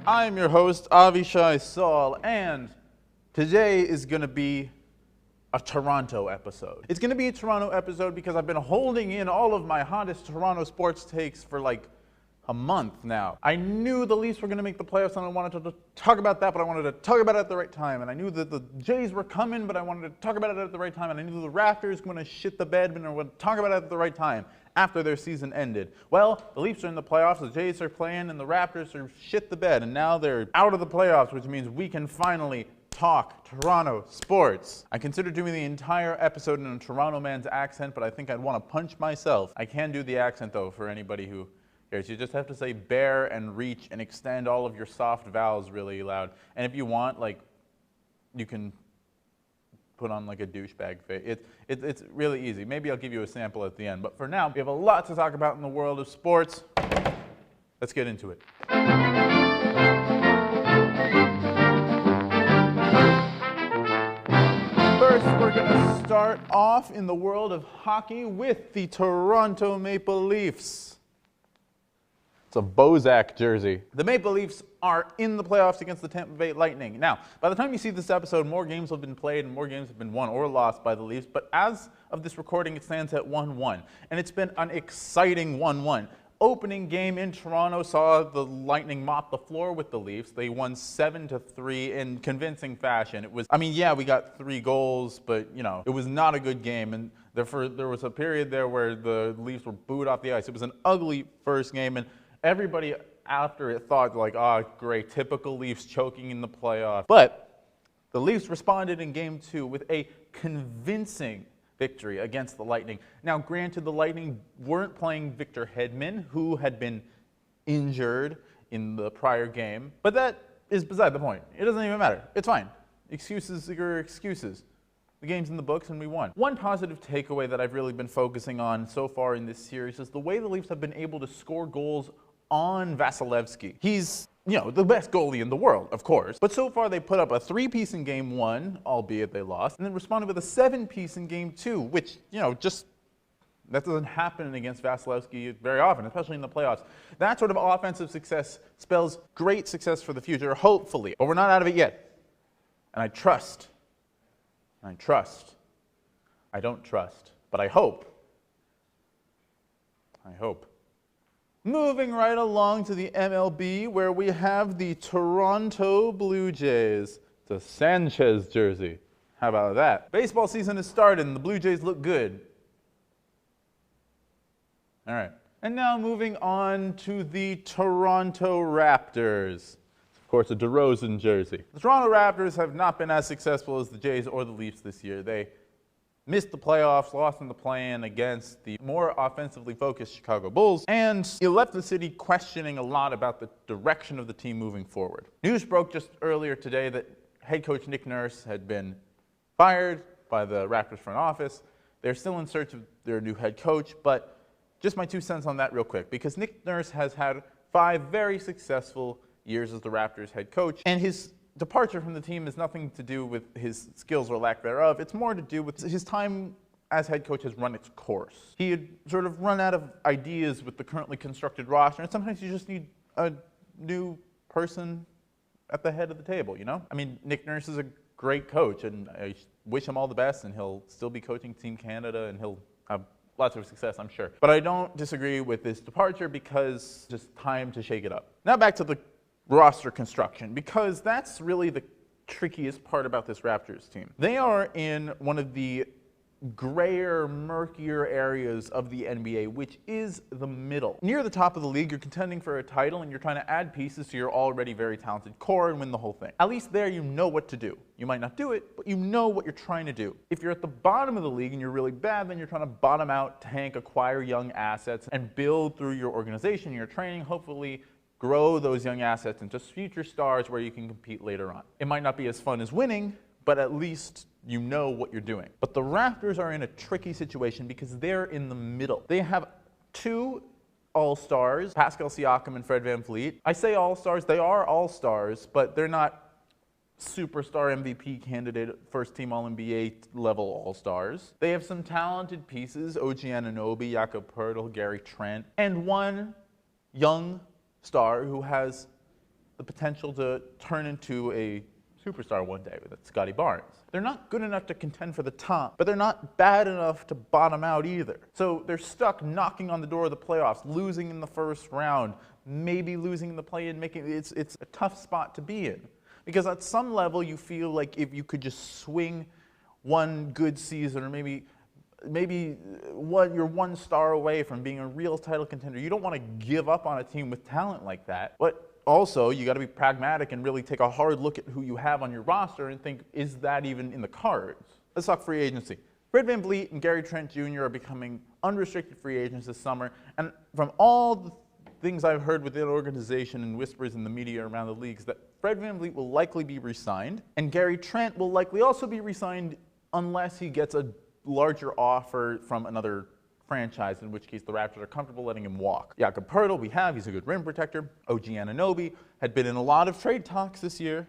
I'm your host, Avishai Saul, and today is going to be a Toronto episode. It's going to be a Toronto episode because I've been holding in all of my hottest Toronto sports takes for like a month now. I knew the Leafs were going to make the playoffs and I wanted to talk about that, but I wanted to talk about it at the right time. And I knew that the Jays were coming, but I wanted to talk about it at the right time. And I knew the Raptors were going to shit the bed, but I wanted to talk about it at the right time after their season ended. Well, the Leafs are in the playoffs, the Jays are playing, and the Raptors are shit the bed. And now they're out of the playoffs, which means we can finally talk Toronto sports. I considered doing the entire episode in a Toronto man's accent, but I think I'd want to punch myself. I can do the accent, though, for anybody who cares. You just have to say bear and reach and extend all of your soft vowels really loud. And if you want, like, you can put on like a douchebag face. It's really easy. Maybe I'll give you a sample at the end. But for now, we have a lot to talk about in the world of sports. Let's get into it. First, we're going to start off in the world of hockey with the Toronto Maple Leafs. It's a Bozak jersey. The Maple Leafs are in the playoffs against the Tampa Bay Lightning. Now, by the time you see this episode, more games have been played and more games have been won or lost by the Leafs, but as of this recording, it stands at 1-1, and it's been an exciting 1-1. Opening game in Toronto saw the Lightning mop the floor with the Leafs. They won 7-3 in convincing fashion. It was, I mean, yeah, we got 3 goals, but, you know, it was not a good game, and there was a period there where the Leafs were booed off the ice. It was an ugly first game, and everybody after it thought like, oh, great, typical Leafs choking in the playoffs. But the Leafs responded in Game 2 with a convincing victory against the Lightning. Now, granted, the Lightning weren't playing Victor Hedman, who had been injured in the prior game, but that is beside the point. It doesn't even matter. It's fine. Excuses are excuses. The game's in the books and we won. One positive takeaway that I've really been focusing on so far in this series is the way the Leafs have been able to score goals on Vasilevsky. He's, you know, the best goalie in the world, of course. But so far they put up a 3-piece in Game 1, albeit they lost, and then responded with a 7-piece in Game 2, which, you know, just, that doesn't happen against Vasilevsky very often, especially in the playoffs. That sort of offensive success spells great success for the future, hopefully. But we're not out of it yet. And I trust. I don't trust, but I hope. Moving right along to the MLB, where we have the Toronto Blue Jays. It's a Sanchez jersey. How about that? Baseball season has started and the Blue Jays look good. All right. And now moving on to the Toronto Raptors. Of course, a DeRozan jersey. The Toronto Raptors have not been as successful as the Jays or the Leafs this year. They missed the playoffs, lost in the play-in against the more offensively focused Chicago Bulls, and it left the city questioning a lot about the direction of the team moving forward. News broke just earlier today that head coach Nick Nurse had been fired by the Raptors front office. They're still in search of their new head coach, but just my 2 cents on that real quick, because Nick Nurse has had 5 very successful years as the Raptors head coach, and his departure from the team has nothing to do with his skills or lack thereof. It's more to do with his time as head coach has run its course. He had sort of run out of ideas with the currently constructed roster, and sometimes you just need a new person at the head of the table, you know? I mean, Nick Nurse is a great coach, and I wish him all the best, and he'll still be coaching Team Canada, and he'll have lots of success, I'm sure. But I don't disagree with this departure because it's just time to shake it up. Now back to the roster construction, because that's really the trickiest part about this Raptors team. They are in one of the grayer, murkier areas of the NBA, which is the middle. Near the top of the league, you're contending for a title and you're trying to add pieces to your already very talented core and win the whole thing. At least there you know what to do. You might not do it, but you know what you're trying to do. If you're at the bottom of the league and you're really bad, then you're trying to bottom out, tank, acquire young assets, and build through your organization, your training, hopefully grow those young assets into future stars where you can compete later on. It might not be as fun as winning, but at least you know what you're doing. But the Raptors are in a tricky situation because they're in the middle. They have 2 all-stars, Pascal Siakam and Fred VanVleet. I say all-stars, they are all-stars, but they're not superstar MVP candidate, first-team All-NBA level all-stars. They have some talented pieces, OG Anunoby, Jakob Poeltl, Gary Trent, and one young star who has the potential to turn into a superstar one day. That's Scotty Barnes. They're not good enough to contend for the top, but they're not bad enough to bottom out either. So they're stuck knocking on the door of the playoffs, losing in the first round, maybe losing in the play-in, it's a tough spot to be in. Because at some level you feel like if you could just swing one good season, or maybe you're one star away from being a real title contender. You don't want to give up on a team with talent like that. But also, you got to be pragmatic and really take a hard look at who you have on your roster and think, is that even in the cards? Let's talk free agency. Fred VanVleet and Gary Trent Jr. are becoming unrestricted free agents this summer. And from all the things I've heard within the organization and whispers in the media around the leagues, that Fred VanVleet will likely be re-signed, and Gary Trent will likely also be re-signed unless he gets a larger offer from another franchise, in which case the Raptors are comfortable letting him walk. Jakob Poeltl, he's a good rim protector. OG Anunoby had been in a lot of trade talks this year,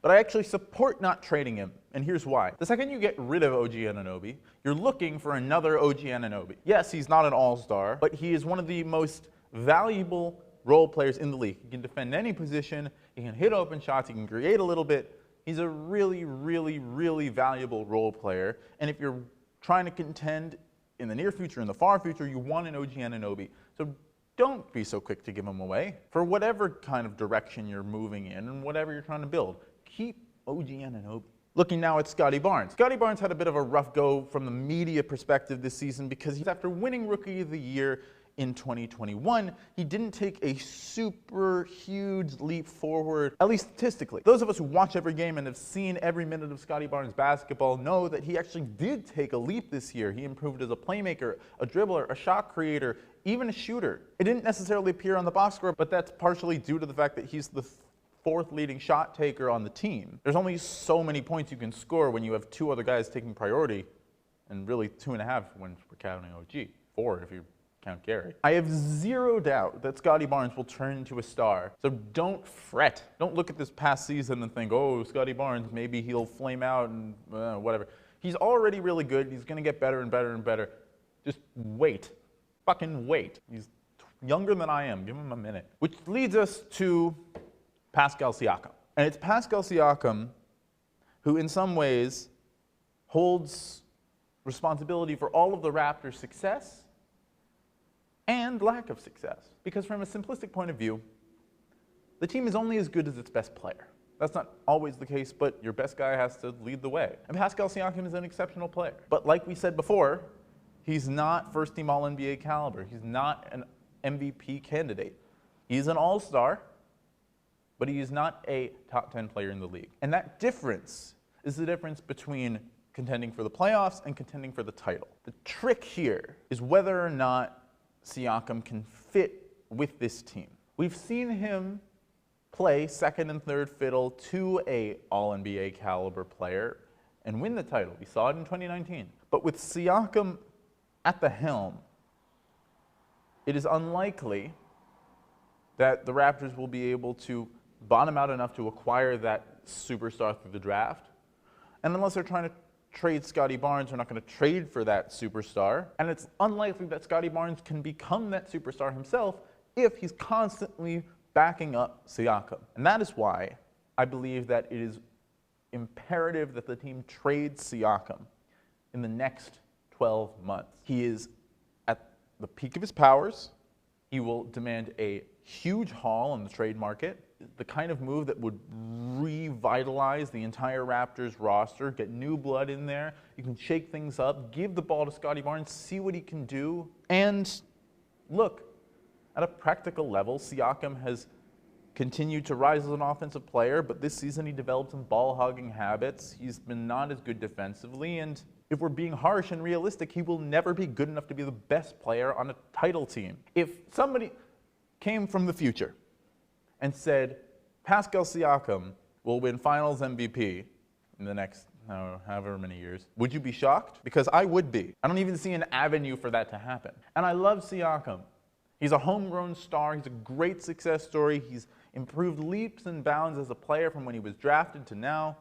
but I actually support not trading him, and here's why. The second you get rid of OG Anunoby, you're looking for another OG Anunoby. Yes, he's not an all-star, but he is one of the most valuable role players in the league. He can defend any position, he can hit open shots, he can create a little bit. He's a really, really, really valuable role player, and if you're trying to contend in the near future, in the far future, you want an OG Anunoby. So don't be so quick to give him away. For whatever kind of direction you're moving in and whatever you're trying to build, keep OG Anunoby. Looking now at Scotty Barnes. Scotty Barnes had a bit of a rough go from the media perspective this season because after winning Rookie of the Year in 2021, he didn't take a super huge leap forward, at least statistically. Those of us who watch every game and have seen every minute of Scotty Barnes basketball know that he actually did take a leap this year. He improved as a playmaker, a dribbler, a shot creator, even a shooter. It didn't necessarily appear on the box score, but that's partially due to the fact that he's the fourth leading shot taker on the team. There's only so many points you can score when you have two other guys taking priority, and really 2.5 when we're counting OG, 4 if you count Gary. I have zero doubt that Scotty Barnes will turn into a star, so don't fret. Don't look at this past season and think, oh, Scotty Barnes, maybe he'll flame out and whatever. He's already really good. He's going to get better and better and better. Just wait. Fucking wait. He's younger than I am. Give him a minute. Which leads us to Pascal Siakam. And it's Pascal Siakam who, in some ways, holds responsibility for all of the Raptors' success and lack of success. Because from a simplistic point of view, the team is only as good as its best player. That's not always the case, but your best guy has to lead the way. And Pascal Siakam is an exceptional player. But like we said before, he's not first-team All-NBA caliber. He's not an MVP candidate. He's an all-star, but he is not a top 10 player in the league. And that difference is the difference between contending for the playoffs and contending for the title. The trick here is whether or not Siakam can fit with this team. We've seen him play second and third fiddle to a All-NBA caliber player and win the title. We saw it in 2019. But with Siakam at the helm, it is unlikely that the Raptors will be able to bottom out enough to acquire that superstar through the draft. And unless they're trying to trade Scotty Barnes, they're not going to trade for that superstar. And it's unlikely that Scotty Barnes can become that superstar himself if he's constantly backing up Siakam. And that is why I believe that it is imperative that the team trades Siakam in the next 12 months. He is at the peak of his powers. He will demand a huge haul on the trade market, the kind of move that would revitalize the entire Raptors roster, get new blood in there. You can shake things up, give the ball to Scotty Barnes, see what he can do. And look, at a practical level, Siakam has continued to rise as an offensive player, but this season he developed some ball-hogging habits. He's been not as good defensively, and if we're being harsh and realistic, he will never be good enough to be the best player on a title team. If somebody came from the future and said, Pascal Siakam will win Finals MVP in the next however many years, would you be shocked? Because I would be. I don't even see an avenue for that to happen. And I love Siakam. He's a homegrown star. He's a great success story. He's improved leaps and bounds as a player from when he was drafted to now.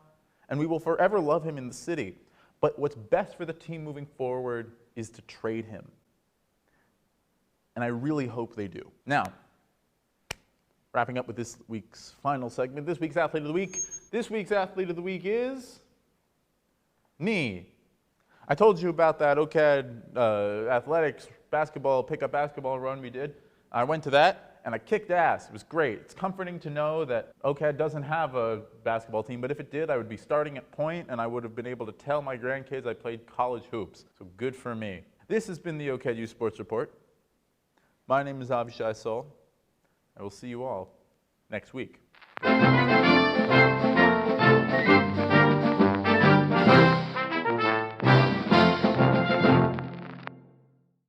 And we will forever love him in the city. But what's best for the team moving forward is to trade him. And I really hope they do. Now, Wrapping up with this week's final segment, this week's Athlete of the Week. This week's Athlete of the Week is me. I told you about that OCAD athletics basketball, pickup basketball run we did. I went to that and I kicked ass. It was great. It's comforting to know that OCAD doesn't have a basketball team, but if it did, I would be starting at point and I would have been able to tell my grandkids I played college hoops. So good for me. This has been the OCAD Youth Sports Report. My name is Avishai Sol. I will see you all next week.